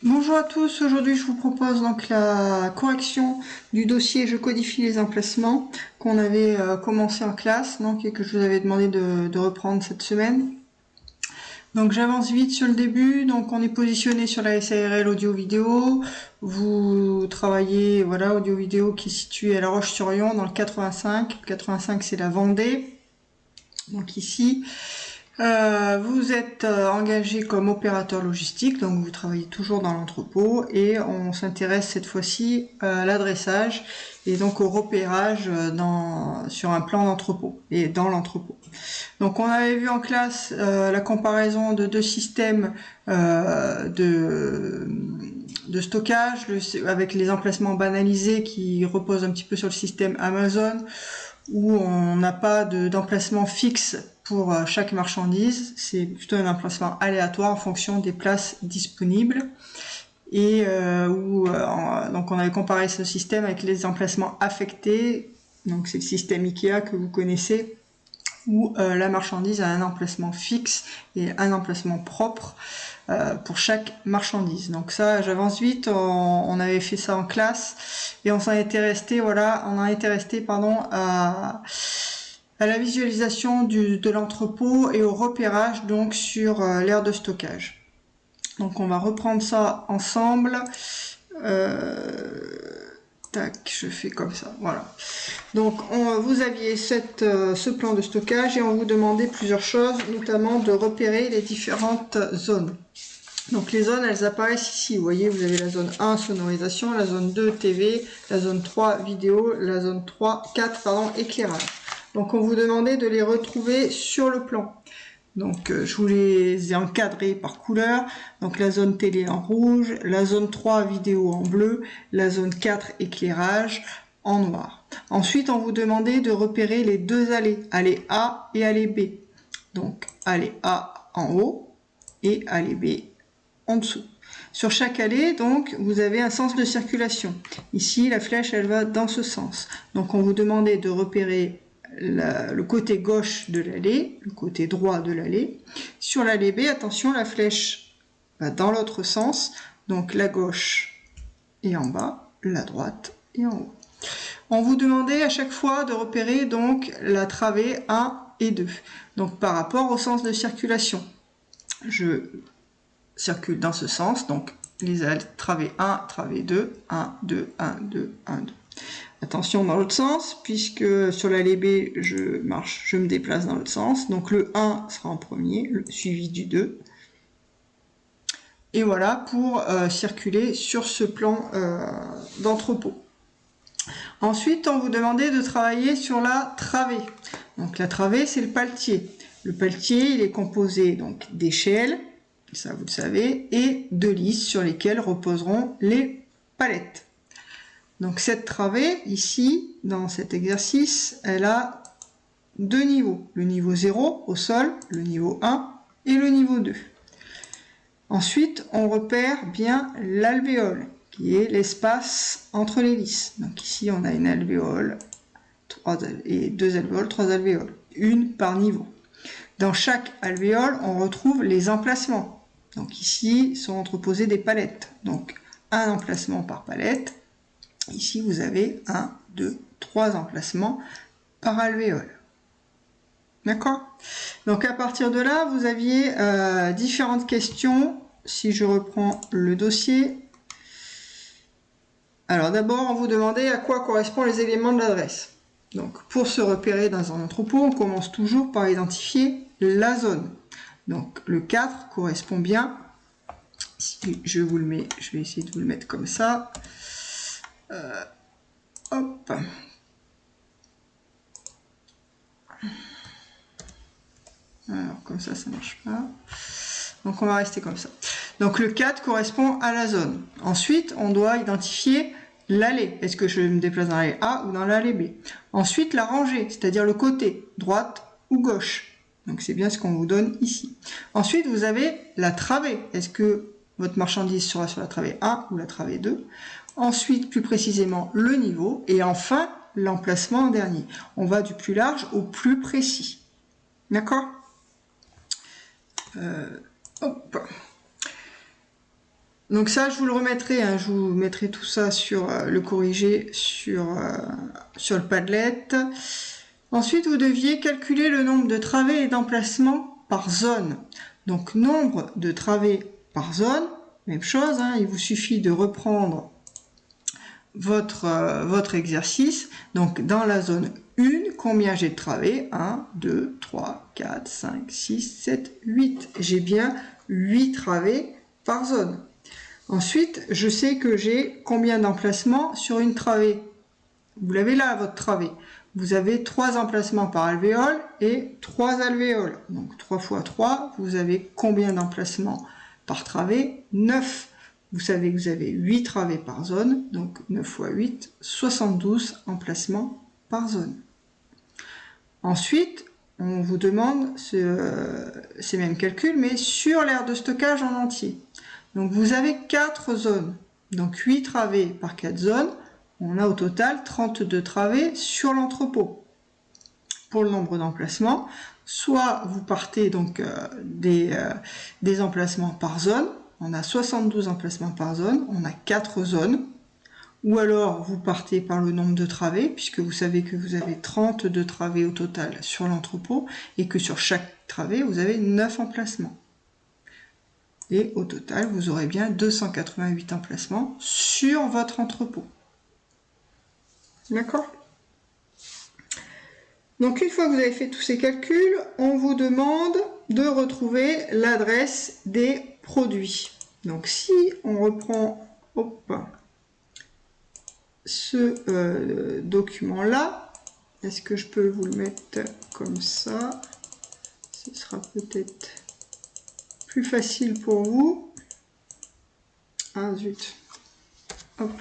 Bonjour à tous, aujourd'hui je vous propose donc la correction du dossier Je codifie les emplacements qu'on avait commencé en classe donc, et que je vous avais demandé de reprendre cette semaine. Donc j'avance vite sur le début, donc on est positionné sur la SARL audio-vidéo, vous travaillez voilà audio-vidéo qui est situé à La Roche-sur-Yon dans le 85, le 85 c'est la Vendée, donc ici. Vous êtes engagé comme opérateur logistique, donc vous travaillez toujours dans l'entrepôt et on s'intéresse cette fois-ci à l'adressage et donc au repérage sur un plan d'entrepôt et dans l'entrepôt. Donc on avait vu en classe la comparaison de deux systèmes de stockage avec les emplacements banalisés qui reposent un petit peu sur le système Amazon où on n'a pas d'emplacement fixe pour chaque marchandise, c'est plutôt un emplacement aléatoire en fonction des places disponibles. Et donc on avait comparé ce système avec les emplacements affectés, donc c'est le système IKEA que vous connaissez, où la marchandise a un emplacement fixe et un emplacement propre pour chaque marchandise. Donc ça, j'avance vite, on avait fait ça en classe et on s'en était resté, voilà, on en était resté, à la visualisation de l'entrepôt et au repérage donc sur l'aire de stockage. Donc on va reprendre ça ensemble. Tac, je fais comme ça, voilà. Donc vous aviez ce plan de stockage et on vous demandait plusieurs choses, notamment de repérer les différentes zones. Donc les zones, elles apparaissent ici. Vous voyez, vous avez la zone 1, sonorisation, la zone 2, TV, la zone 3, vidéo, la zone 4, éclairage. Donc on vous demandait de les retrouver sur le plan. Donc je vous les ai encadrés par couleur. Donc la zone télé en rouge, la zone 3 vidéo en bleu, la zone 4 éclairage en noir. Ensuite on vous demandait de repérer les deux allées, allée A et allée B. Donc allée A en haut et allée B en dessous. Sur chaque allée, donc, vous avez un sens de circulation. Ici, la flèche, elle va dans ce sens. Donc, on vous demandait de repérer le côté gauche de l'allée, le côté droit de l'allée. Sur l'allée B, attention, la flèche va dans l'autre sens. Donc, la gauche est en bas, la droite est en haut. On vous demandait à chaque fois de repérer donc la travée 1 et 2. Donc, par rapport au sens de circulation. Je circule dans ce sens, donc les travées 1, travée 2, 1, 2, 1, 2, 1, 2. Attention dans l'autre sens, puisque sur l'allée B, je me déplace dans l'autre sens. Donc le 1 sera en premier, suivi du 2. Et voilà pour circuler sur ce plan d'entrepôt. Ensuite, on vous demandait de travailler sur la travée. Donc la travée, c'est le pelletier. Le pelletier, il est composé donc d'échelles, ça vous le savez, et de lisses sur lesquelles reposeront les palettes. Donc cette travée, ici, dans cet exercice, elle a deux niveaux. Le niveau 0 au sol, le niveau 1 et le niveau 2. Ensuite, on repère bien l'alvéole, qui est l'espace entre les lisses. Donc ici, on a une alvéole, deux alvéoles, trois alvéoles, une par niveau. Dans chaque alvéole, on retrouve les emplacements. Donc ici sont entreposées des palettes. Donc un emplacement par palette. Ici vous avez 1, 2, 3 emplacements par alvéole. D'accord? Donc à partir de là, vous aviez différentes questions. Si je reprends le dossier. Alors d'abord, on vous demandait à quoi correspondent les éléments de l'adresse. Donc pour se repérer dans un entrepôt, on commence toujours par identifier la zone. Donc le 4 correspond bien, si je vous le mets, je vais essayer de vous le mettre comme ça. Hop. Alors comme ça, ça marche pas. Donc on va rester comme ça. Donc le 4 correspond à la zone. Ensuite, on doit identifier l'allée. Est-ce que je me déplace dans l'allée A ou dans l'allée B? Ensuite, la rangée, c'est-à-dire le côté, droite ou gauche. Donc c'est bien ce qu'on vous donne ici. Ensuite, vous avez la travée. Est-ce que votre marchandise sera sur la travée 1 ou la travée 2? Ensuite, plus précisément, le niveau. Et enfin, l'emplacement en dernier. On va du plus large au plus précis. D'accord? Hop. Donc ça, je vous le remettrai, hein, je vous mettrai tout ça sur le corrigé sur le Padlet. Ensuite, vous deviez calculer le nombre de travées et d'emplacements par zone. Donc nombre de travées par zone, même chose, hein, il vous suffit de reprendre votre exercice. Donc dans la zone 1, combien j'ai de travées? 1, 2, 3, 4, 5, 6, 7, 8. J'ai bien 8 travées par zone. Ensuite, je sais que j'ai combien d'emplacements sur une travée. Vous l'avez là, votre travée. Vous avez 3 emplacements par alvéole et 3 alvéoles. Donc 3 fois 3, vous avez combien d'emplacements par travée? 9. Vous savez que vous avez 8 travées par zone, donc 9 fois 8, 72 emplacements par zone. Ensuite, on vous demande ces mêmes calculs, mais sur l'aire de stockage en entier. Donc vous avez 4 zones, donc 8 travées par 4 zones. On a au total 32 travées sur l'entrepôt. Pour le nombre d'emplacements, soit vous partez donc des emplacements par zone, on a 72 emplacements par zone, on a 4 zones, ou alors vous partez par le nombre de travées, puisque vous savez que vous avez 32 travées au total sur l'entrepôt, et que sur chaque travée, vous avez 9 emplacements. Et au total, vous aurez bien 288 emplacements sur votre entrepôt. D'accord? Donc une fois que vous avez fait tous ces calculs, on vous demande de retrouver l'adresse des produits. Donc si on reprend ce document-là, est-ce que je peux vous le mettre comme ça? Ce sera peut-être plus facile pour vous. Ah zut. Hop.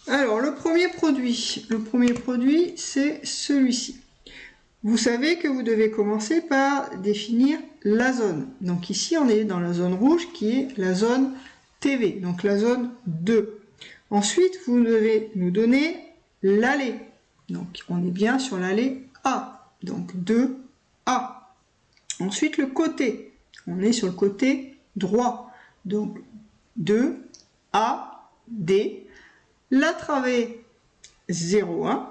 Alors, le premier produit, c'est celui-ci. Vous savez que vous devez commencer par définir la zone. Donc ici, on est dans la zone rouge qui est la zone TV, donc la zone 2. Ensuite, vous devez nous donner l'allée. Donc, on est bien sur l'allée A, donc 2A. Ensuite, le côté. On est sur le côté droit, donc 2A, D. La travée 0,1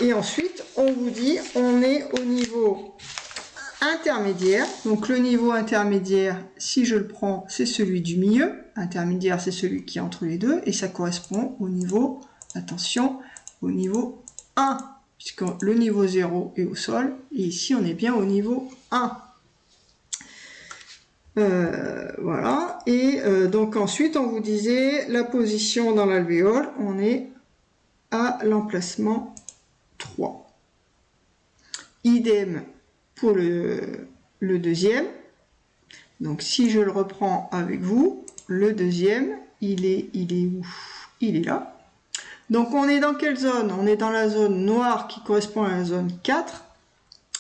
et ensuite on vous dit on est au niveau intermédiaire. Donc le niveau intermédiaire, si je le prends, c'est celui du milieu. Intermédiaire, c'est celui qui est entre les deux et ça correspond au niveau, attention, au niveau 1 puisque le niveau 0 est au sol et ici on est bien au niveau 1. Voilà, et donc ensuite on vous disait la position dans l'alvéole, on est à l'emplacement 3. Idem pour le deuxième. Donc si je le reprends avec vous, le deuxième, il est où? Il est là. Donc on est dans quelle zone? On est dans la zone noire qui correspond à la zone 4.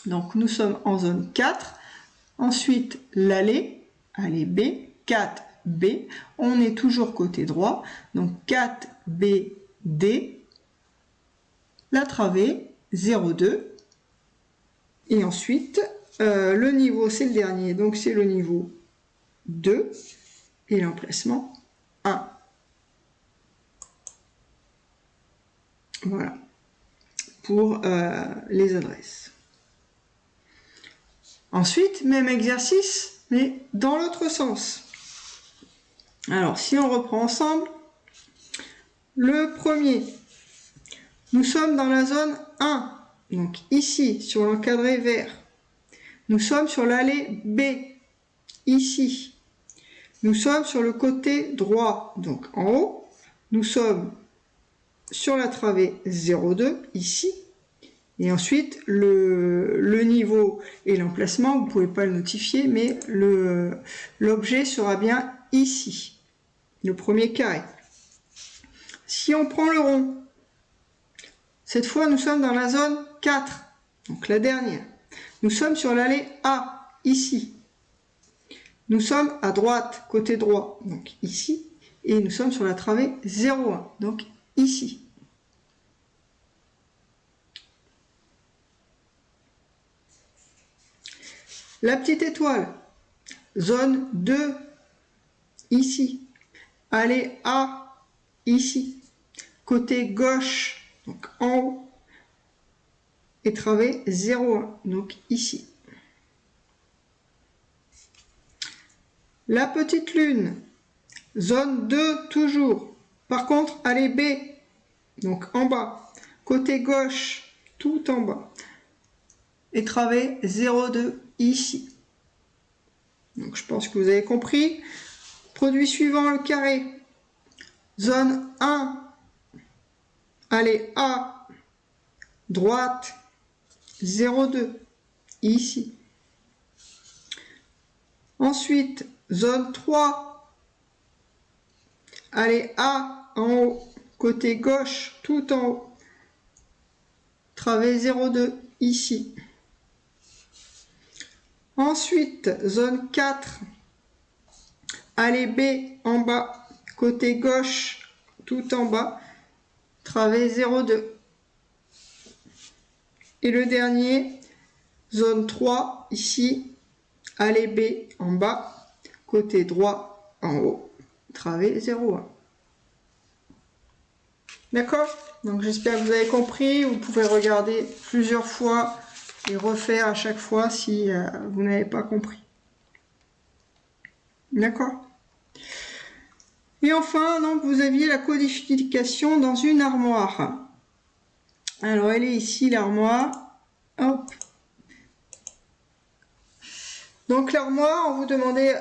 Donc nous sommes en zone 4. Ensuite l'allée. Allez, B, 4B, on est toujours côté droit, donc 4B, D, la travée, 0,2, et ensuite, le niveau, c'est le dernier, donc c'est le niveau 2, et l'emplacement 1. Voilà, pour les adresses. Ensuite, même exercice, mais dans l'autre sens. Alors, si on reprend ensemble, le premier, nous sommes dans la zone 1, donc ici, sur l'encadré vert. Nous sommes sur l'allée B, ici. Nous sommes sur le côté droit, donc en haut. Nous sommes sur la travée 0,2, ici. Et ensuite, le niveau et l'emplacement, vous ne pouvez pas le notifier, mais l'objet sera bien ici, le premier carré. Si on prend le rond, cette fois nous sommes dans la zone 4, donc la dernière. Nous sommes sur l'allée A, ici. Nous sommes à droite, côté droit, donc ici. Et nous sommes sur la travée 0,1, donc ici. La petite étoile, Zone 2, ici. Allez A, ici. Côté gauche, donc en haut. Et travée 0,1, donc ici. La petite lune, zone 2 toujours. Par contre, allez B, donc en bas. Côté gauche, tout en bas. Et travée 0,2 ici. Donc je pense que vous avez compris. Produit suivant, le carré. Zone 1, allez A, droite, 0,2 ici. Ensuite, zone 3, allez A en haut, côté gauche, tout en haut, travée 0,2 ici. Ensuite, zone 4, allez B en bas, côté gauche, tout en bas, travée 0,2. Et le dernier, zone 3, ici, allez B en bas, côté droit en haut, travée 0,1. D'accord? Donc j'espère que vous avez compris. Vous pouvez regarder plusieurs fois et refaire à chaque fois si vous n'avez pas compris. D'accord? Et enfin, donc, vous aviez la codification dans une armoire. Alors elle est ici, l'armoire. Hop. Donc l'armoire, on vous demandait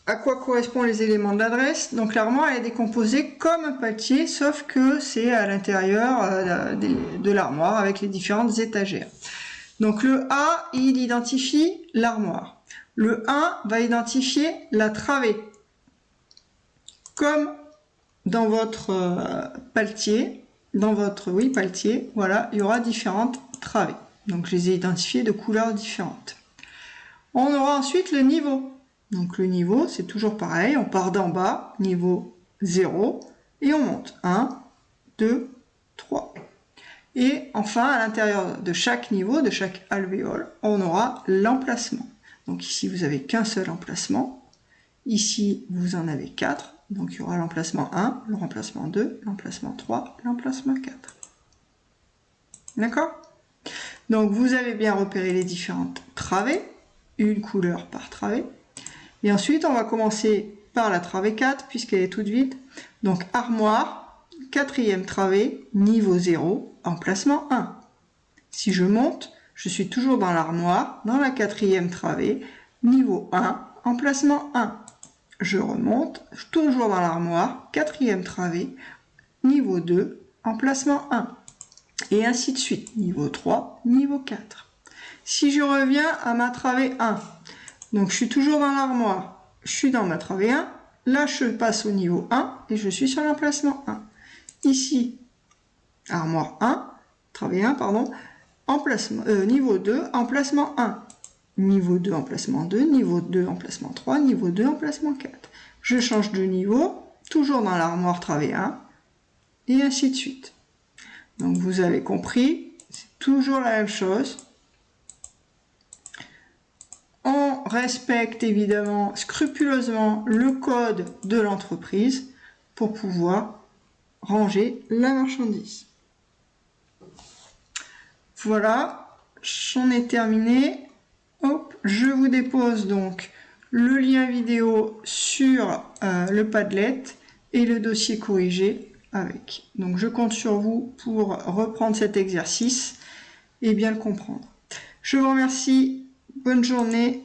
à quoi correspondent les éléments de l'adresse. Donc l'armoire est décomposée comme un pâtier, sauf que c'est à l'intérieur de l'armoire avec les différentes étagères. Donc le A, il identifie l'armoire. Le 1 va identifier la travée. Comme dans votre pelletier, pelletier, voilà, il y aura différentes travées. Donc je les ai identifiées de couleurs différentes. On aura ensuite le niveau. Donc le niveau, c'est toujours pareil, on part d'en bas, niveau 0, et on monte. 1, 2, 3. Et enfin, à l'intérieur de chaque niveau, de chaque alvéole, on aura l'emplacement. Donc ici, vous n'avez qu'un seul emplacement. Ici, vous en avez 4. Donc il y aura l'emplacement 1, l'emplacement 2, l'emplacement 3, l'emplacement 4. D'accord? Donc vous avez bien repéré les différentes travées, une couleur par travée. Et ensuite, on va commencer par la travée 4, puisqu'elle est toute vide. Donc armoire, 4e travée, niveau 0, emplacement 1. Si je monte, je suis toujours dans l'armoire, dans la 4e travée, niveau 1, emplacement 1. Je remonte, toujours dans l'armoire, 4e travée, niveau 2, emplacement 1. Et ainsi de suite, niveau 3, niveau 4. Si je reviens à ma travée 1, donc je suis toujours dans l'armoire, je suis dans ma travée 1, là je passe au niveau 1 et je suis sur l'emplacement 1. Ici, armoire 1, travée 1, pardon, emplacement, niveau 2, emplacement 1. Niveau 2, emplacement 2, niveau 2, emplacement 3, niveau 2, emplacement 4. Je change de niveau, toujours dans l'armoire travée 1, et ainsi de suite. Donc vous avez compris, c'est toujours la même chose. On respecte évidemment scrupuleusement le code de l'entreprise pour pouvoir ranger la marchandise. Voilà, j'en ai terminé. Hop, je vous dépose donc le lien vidéo sur le Padlet et le dossier corrigé avec. Donc je compte sur vous pour reprendre cet exercice et bien le comprendre. Je vous remercie. Bonne journée